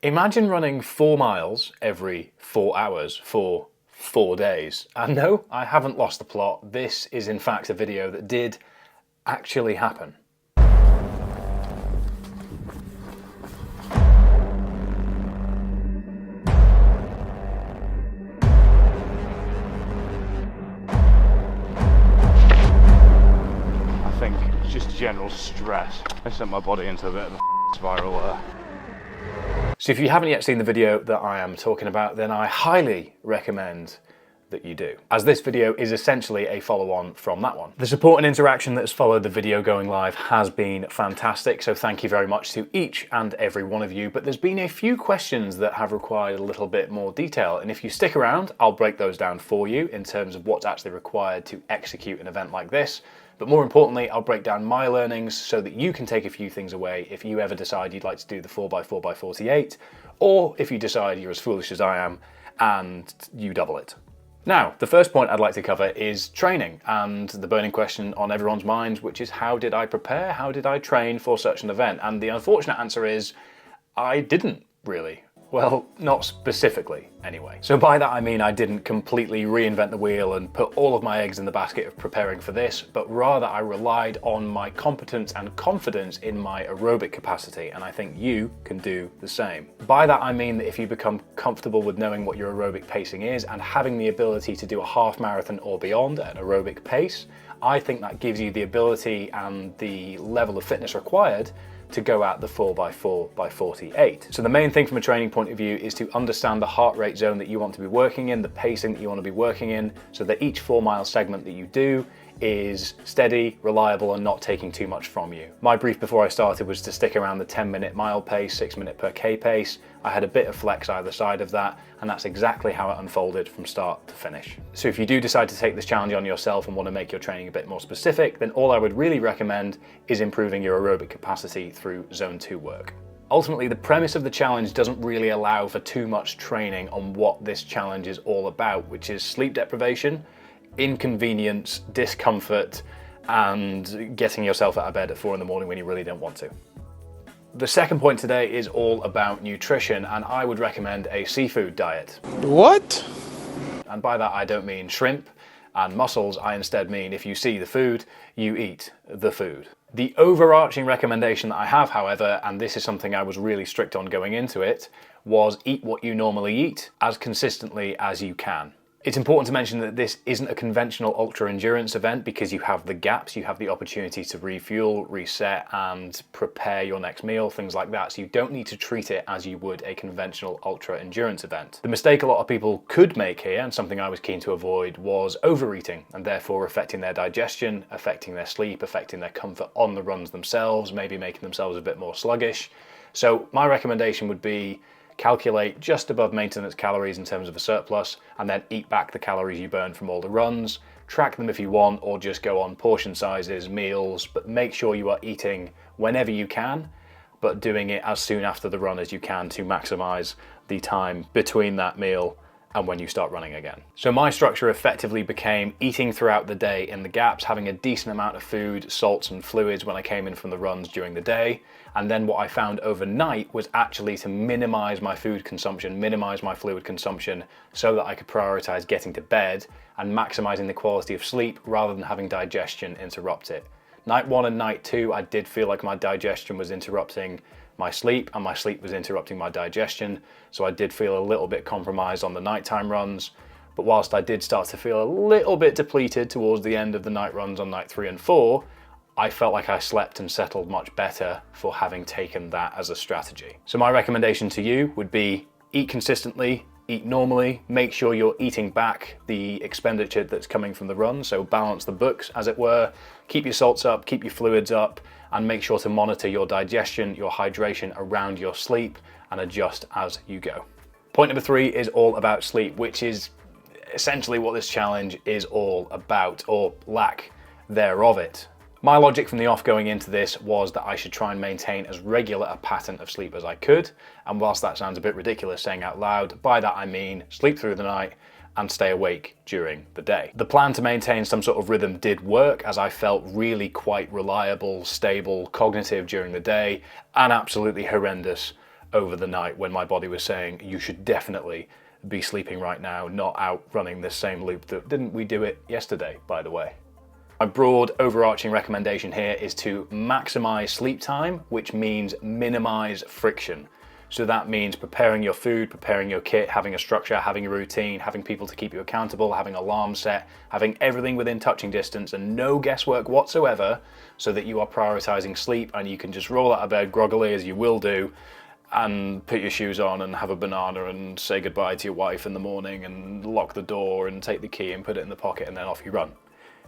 Imagine running 4 miles every 4 hours for 4 days. And no, I haven't lost the plot. This is in fact a video that did actually happen. I think it's just general stress. I sent my body into a bit of a spiral there. So if you haven't yet seen the video that I am talking about, then I highly recommend that you do, as this video is essentially a follow-on from that one. The support and interaction that has followed the video going live has been fantastic, so thank you very much to each and every one of you, but there's been a few questions that have required a little bit more detail, and if you stick around, I'll break those down for you in terms of what's actually required to execute an event like this. But more importantly, I'll break down my learnings so that you can take a few things away if you ever decide you'd like to do the 4x4x48, or if you decide you're as foolish as I am and you double it. Now, the first point I'd like to cover is training, and the burning question on everyone's minds, which is how did I prepare? How did I train for such an event? And the unfortunate answer is, I didn't really. Well, not specifically, anyway. So by that I mean I didn't completely reinvent the wheel and put all of my eggs in the basket of preparing for this, but rather I relied on my competence and confidence in my aerobic capacity, and I think you can do the same. By that I mean that if you become comfortable with knowing what your aerobic pacing is and having the ability to do a half marathon or beyond at an aerobic pace, I think that gives you the ability and the level of fitness required to go at the 4x4x48. So the main thing from a training point of view is to understand the heart rate zone that you want to be working in, the pacing that you want to be working in, so that each 4 mile segment that you do is steady, reliable, and not taking too much from you. My brief before I started was to stick around the 10-minute mile pace, 6 minute per K pace. I had a bit of flex either side of that, and that's exactly how it unfolded from start to finish. So if you do decide to take this challenge on yourself and want to make your training a bit more specific, then all I would really recommend is improving your aerobic capacity through zone 2 work. Ultimately, the premise of the challenge doesn't really allow for too much training on what this challenge is all about, which is sleep deprivation, inconvenience, discomfort, and getting yourself out of bed at 4 in the morning when you really don't want to. The second point today is all about nutrition, and I would recommend a seafood diet. What? And by that I don't mean shrimp and mussels, I instead mean if you see the food, you eat the food. The overarching recommendation that I have, however, and this is something I was really strict on going into it, was eat what you normally eat as consistently as you can. It's important to mention that this isn't a conventional ultra endurance event because you have the gaps, you have the opportunity to refuel, reset, and prepare your next meal, things like that. So you don't need to treat it as you would a conventional ultra endurance event. The mistake a lot of people could make here, and something I was keen to avoid, was overeating and therefore affecting their digestion, affecting their sleep, affecting their comfort on the runs themselves, maybe making themselves a bit more sluggish. So my recommendation would be calculate just above maintenance calories in terms of a surplus, and then eat back the calories you burn from all the runs. Track them if you want, or just go on portion sizes, meals, but make sure you are eating whenever you can, but doing it as soon after the run as you can to maximize the time between that meal and when you start running again. So my structure effectively became eating throughout the day in the gaps, having a decent amount of food, salts and fluids when I came in from the runs during the day. And then what I found overnight was actually to minimize my food consumption, minimize my fluid consumption, so that I could prioritize getting to bed and maximizing the quality of sleep rather than having digestion interrupt it. Night 1 and night 2, I did feel like my digestion was interrupting my sleep, and my sleep was interrupting my digestion, so I did feel a little bit compromised on the nighttime runs. But whilst I did start to feel a little bit depleted towards the end of the night runs on night 3 and 4, I felt like I slept and settled much better for having taken that as a strategy. So my recommendation to you would be eat consistently, eat normally, make sure you're eating back the expenditure that's coming from the run, so balance the books as it were, keep your salts up, keep your fluids up, and make sure to monitor your digestion, your hydration around your sleep, and adjust as you go. Point number 3 is all about sleep, which is essentially what this challenge is all about, or lack thereof it. My logic from the off going into this was that I should try and maintain as regular a pattern of sleep as I could, and whilst that sounds a bit ridiculous saying out loud, by that I mean sleep through the night and stay awake during the day. The plan to maintain some sort of rhythm did work, as I felt really quite reliable, stable, cognitive during the day, and absolutely horrendous over the night when my body was saying, you should definitely be sleeping right now, not out running this same loop. Didn't we do it yesterday, by the way? My broad overarching recommendation here is to maximize sleep time, which means minimize friction. So that means preparing your food, preparing your kit, having a structure, having a routine, having people to keep you accountable, having alarms set, having everything within touching distance and no guesswork whatsoever, so that you are prioritizing sleep and you can just roll out of bed groggily, as you will do, and put your shoes on and have a banana and say goodbye to your wife in the morning and lock the door and take the key and put it in the pocket and then off you run.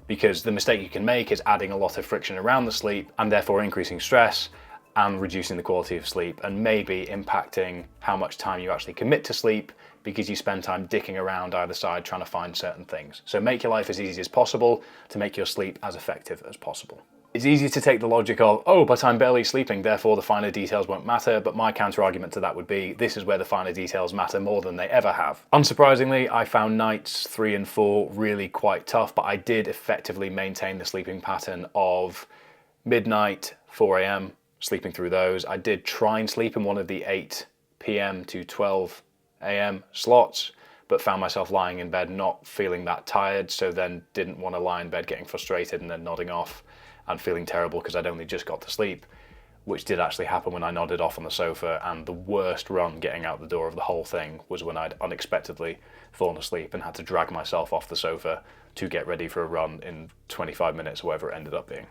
Because the mistake you can make is adding a lot of friction around the sleep and therefore increasing stress and reducing the quality of sleep and maybe impacting how much time you actually commit to sleep because you spend time dicking around either side trying to find certain things. So make your life as easy as possible to make your sleep as effective as possible. It's easy to take the logic of, oh, but I'm barely sleeping, therefore the finer details won't matter, but my counter argument to that would be, this is where the finer details matter more than they ever have. Unsurprisingly, I found nights 3 and 4 really quite tough, but I did effectively maintain the sleeping pattern of midnight, 4 a.m, sleeping through those. I did try and sleep in one of the 8 p.m. to 12 a.m. slots, but found myself lying in bed not feeling that tired, so then didn't want to lie in bed getting frustrated and then nodding off and feeling terrible because I'd only just got to sleep, which did actually happen when I nodded off on the sofa, and the worst run getting out the door of the whole thing was when I'd unexpectedly fallen asleep and had to drag myself off the sofa to get ready for a run in 25 minutes or whatever it ended up being.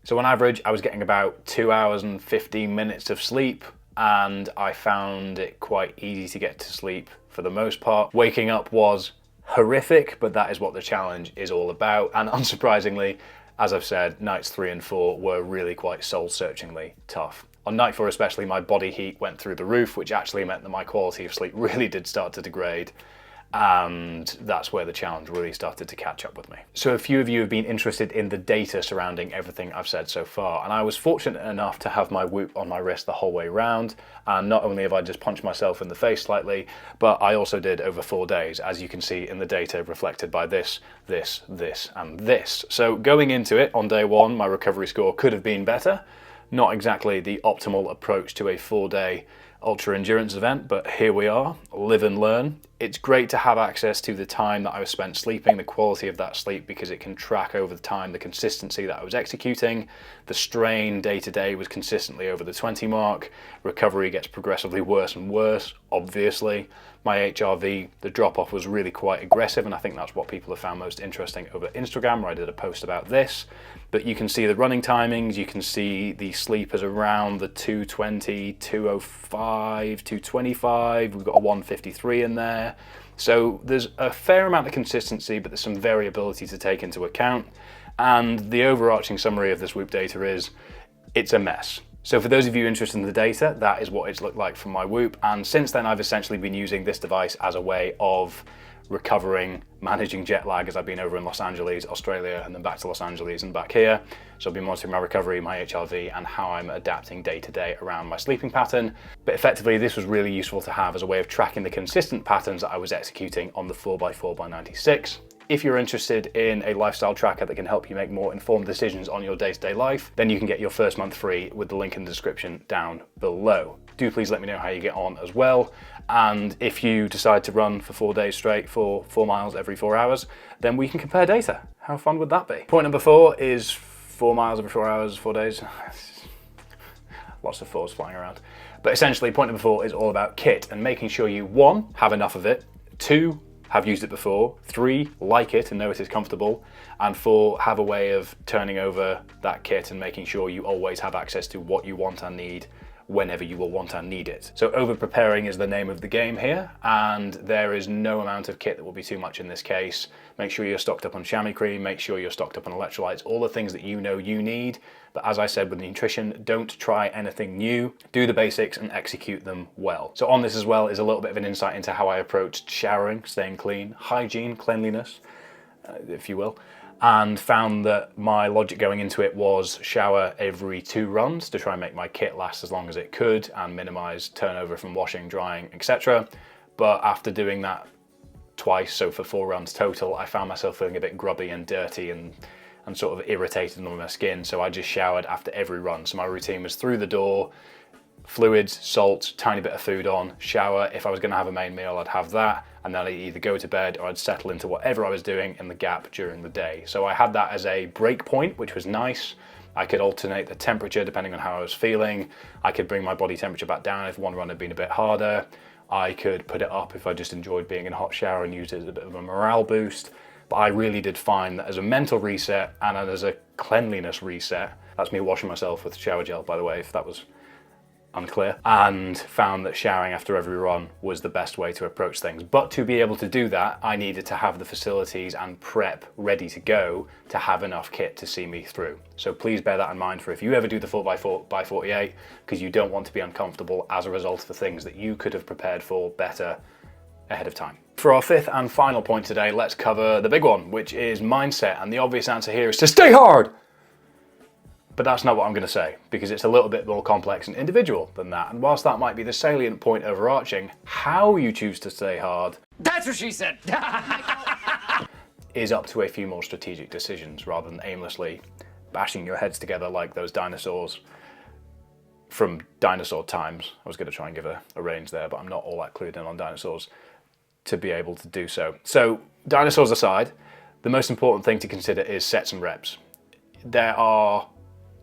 So on average, I was getting about 2 hours and 15 minutes of sleep, and I found it quite easy to get to sleep for the most part. Waking up was horrific, but that is what the challenge is all about, and unsurprisingly, as I've said, nights 3 and 4 were really quite soul-searchingly tough. On night 4 especially, my body heat went through the roof, which actually meant that my quality of sleep really did start to degrade, and that's where the challenge really started to catch up with me. So a few of you have been interested in the data surrounding everything I've said so far, and I was fortunate enough to have my Whoop on my wrist the whole way around, and not only have I just punched myself in the face slightly, but I also did over 4 days, as you can see in the data reflected by this, and this. So going into it, on day 1, my recovery score could have been better. Not exactly the optimal approach to a 4-day ultra endurance event, but here we are, live and learn. It's great to have access to the time that I was spent sleeping, the quality of that sleep, because it can track over the time the consistency that I was executing. The strain day to day was consistently over the 20 mark. Recovery gets progressively worse and worse, obviously. My HRV, the drop off was really quite aggressive, and I think that's what people have found most interesting over Instagram, where I did a post about this. But you can see the running timings, you can see the sleep is around the 220, 205, 225, we've got a 153 in there. So there's a fair amount of consistency, but there's some variability to take into account. And the overarching summary of this Whoop data is, it's a mess. So for those of you interested in the data, that is what it's looked like from my Whoop. And since then, I've essentially been using this device as a way of recovering, managing jet lag, as I've been over in Los Angeles, Australia, and then back to Los Angeles and back here. So I've been monitoring my recovery, my HRV, and how I'm adapting day to day around my sleeping pattern. But effectively, this was really useful to have as a way of tracking the consistent patterns that I was executing on the 4x4x96. If you're interested in a lifestyle tracker that can help you make more informed decisions on your day-to-day life, then you can get your first month free with the link in the description down below. Do please let me know how you get on as well. And if you decide to run for 4 days straight for 4 miles every 4 hours, then we can compare data. How fun would that be? Point number 4 is 4 miles every 4 hours, 4 days. Lots of 4s flying around. But essentially, point number 4 is all about kit and making sure you, 1, have enough of it, 2, have used it before, 3, like it and know it is comfortable, and 4, have a way of turning over that kit and making sure you always have access to what you want and need whenever you will want and need it. So over preparing is the name of the game here, and there is no amount of kit that will be too much in this case. Make sure you're stocked up on chamois cream, make sure you're stocked up on electrolytes, all the things that you know you need. But as I said with nutrition, don't try anything new, do the basics and execute them well. So on this as well is a little bit of an insight into how I approached showering, staying clean, hygiene, cleanliness, if you will. And found that my logic going into it was shower every 2 runs to try and make my kit last as long as it could and minimize turnover from washing, drying, etc. But after doing that twice, so for 4 runs total, I found myself feeling a bit grubby and dirty and sort of irritated on my skin. So I just showered after every run. So my routine was through the door, Fluids, salt, tiny bit of food on, shower. If I was going to have a main meal, I'd have that, and then I'd either go to bed or I'd settle into whatever I was doing in the gap during the day. So I had that as a break point, which was nice. I could alternate the temperature depending on how I was feeling. I could bring my body temperature back down if one run had been a bit harder. I could put it up if I just enjoyed being in a hot shower and use it as a bit of a morale boost. But I really did find that as a mental reset and as a cleanliness reset, that's me washing myself with shower gel, by the way, if that was unclear, and found that showering after every run was the best way to approach things. But to be able to do that, I needed to have the facilities and prep ready to go to have enough kit to see me through. So please bear that in mind for if you ever do the 4x4x48, because you don't want to be uncomfortable as a result of the things that you could have prepared for better ahead of time. For our fifth and final point today, let's cover the big one, which is mindset. And the obvious answer here is to stay hard. But that's not what I'm going to say, because it's a little bit more complex and individual than that. And whilst that might be the salient point overarching, how you choose to stay hard, that's what she said, is up to a few more strategic decisions rather than aimlessly bashing your heads together like those dinosaurs from dinosaur times. I was going to try and give a range there, but I'm not all that clued in on dinosaurs to be able to do so. So dinosaurs aside, the most important thing to consider is sets and reps. There are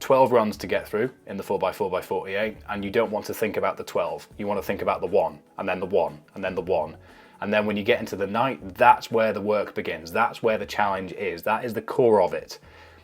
12 runs to get through in the 4x4x48, and you don't want to think about the 12. You want to think about the 1, and then the 1, and then the 1. And then when you get into the night, that's where the work begins. That's where the challenge is. That is the core of it.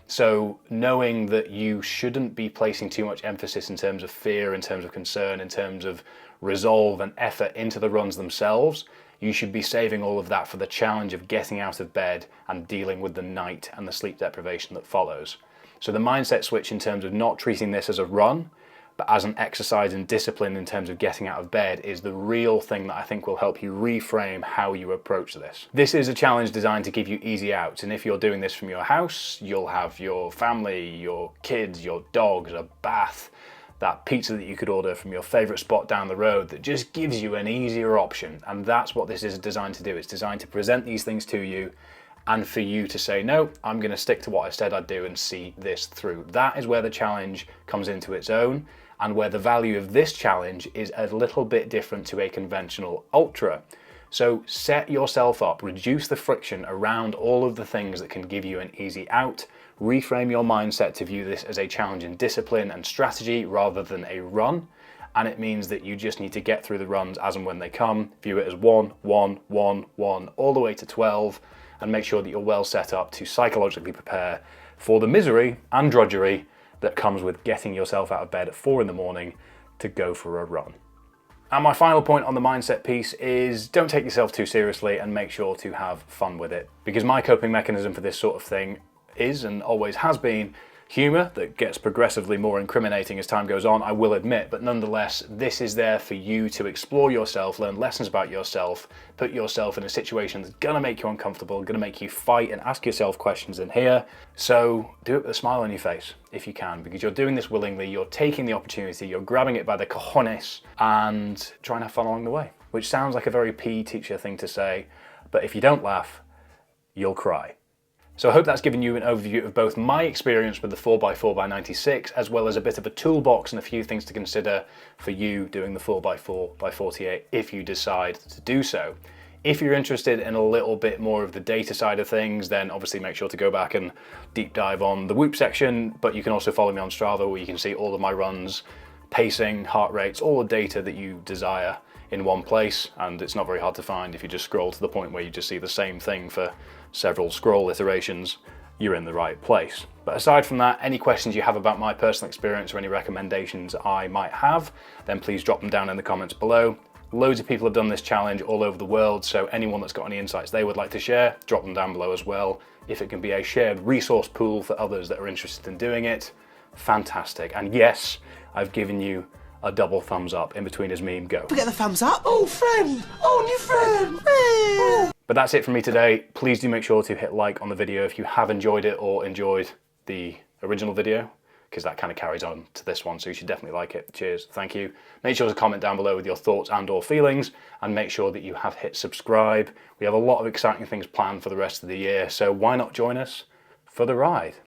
So knowing that you shouldn't be placing too much emphasis in terms of fear, in terms of concern, in terms of resolve and effort into the runs themselves, you should be saving all of that for the challenge of getting out of bed and dealing with the night and the sleep deprivation that follows. So the mindset switch in terms of not treating this as a run, but as an exercise and discipline in terms of getting out of bed is the real thing that I think will help you reframe how you approach this. This is a challenge designed to give you easy outs, and if you're doing this from your house, you'll have your family, your kids, your dogs, a bath, that pizza that you could order from your favorite spot down the road that just gives you an easier option. And that's what this is designed to do. It's designed to present these things to you and for you to say, no, I'm going to stick to what I said I'd do and see this through. That is where the challenge comes into its own, and where the value of this challenge is a little bit different to a conventional ultra. So set yourself up, reduce the friction around all of the things that can give you an easy out, reframe your mindset to view this as a challenge in discipline and strategy rather than a run. And it means that you just need to get through the runs as and when they come, view it as 1, 1, 1, 1, all the way to 12, and make sure that you're well set up to psychologically prepare for the misery and drudgery that comes with getting yourself out of bed at 4 in the morning to go for a run. And my final point on the mindset piece is don't take yourself too seriously and make sure to have fun with it. Because my coping mechanism for this sort of thing is, and always has been, humour that gets progressively more incriminating as time goes on, I will admit, but nonetheless, this is there for you to explore yourself, learn lessons about yourself, put yourself in a situation that's gonna make you uncomfortable, gonna make you fight and ask yourself questions in here. So do it with a smile on your face if you can, because you're doing this willingly, you're taking the opportunity, you're grabbing it by the cojones and trying to have fun along the way, which sounds like a very PE teacher thing to say, but if you don't laugh, you'll cry. So I hope that's given you an overview of both my experience with the 4x4x96 as well as a bit of a toolbox and a few things to consider for you doing the 4x4x48 if you decide to do so. If you're interested in a little bit more of the data side of things, then obviously make sure to go back and deep dive on the Whoop section, but you can also follow me on Strava where you can see all of my runs, pacing, heart rates, all the data that you desire in one place, and it's not very hard to find. If you just scroll to the point where you just see the same thing for several scroll iterations, you're in the right place. But aside from that, any questions you have about my personal experience or any recommendations I might have, then please drop them down in the comments below. Loads of people have done this challenge all over the world, so anyone that's got any insights they would like to share, drop them down below as well. If it can be a shared resource pool for others that are interested in doing it, fantastic. And yes, I've given you a double thumbs up in between his meme go. We get the thumbs up. Oh, friend. Oh, new friend. Hey. But that's it from me today. Please do make sure to hit like on the video if you have enjoyed it or enjoyed the original video, because that kind of carries on to this one, so you should definitely like it. Cheers, thank you. Make sure to comment down below with your thoughts and or feelings, and make sure that you have hit subscribe. We have a lot of exciting things planned for the rest of the year, so why not join us for the ride?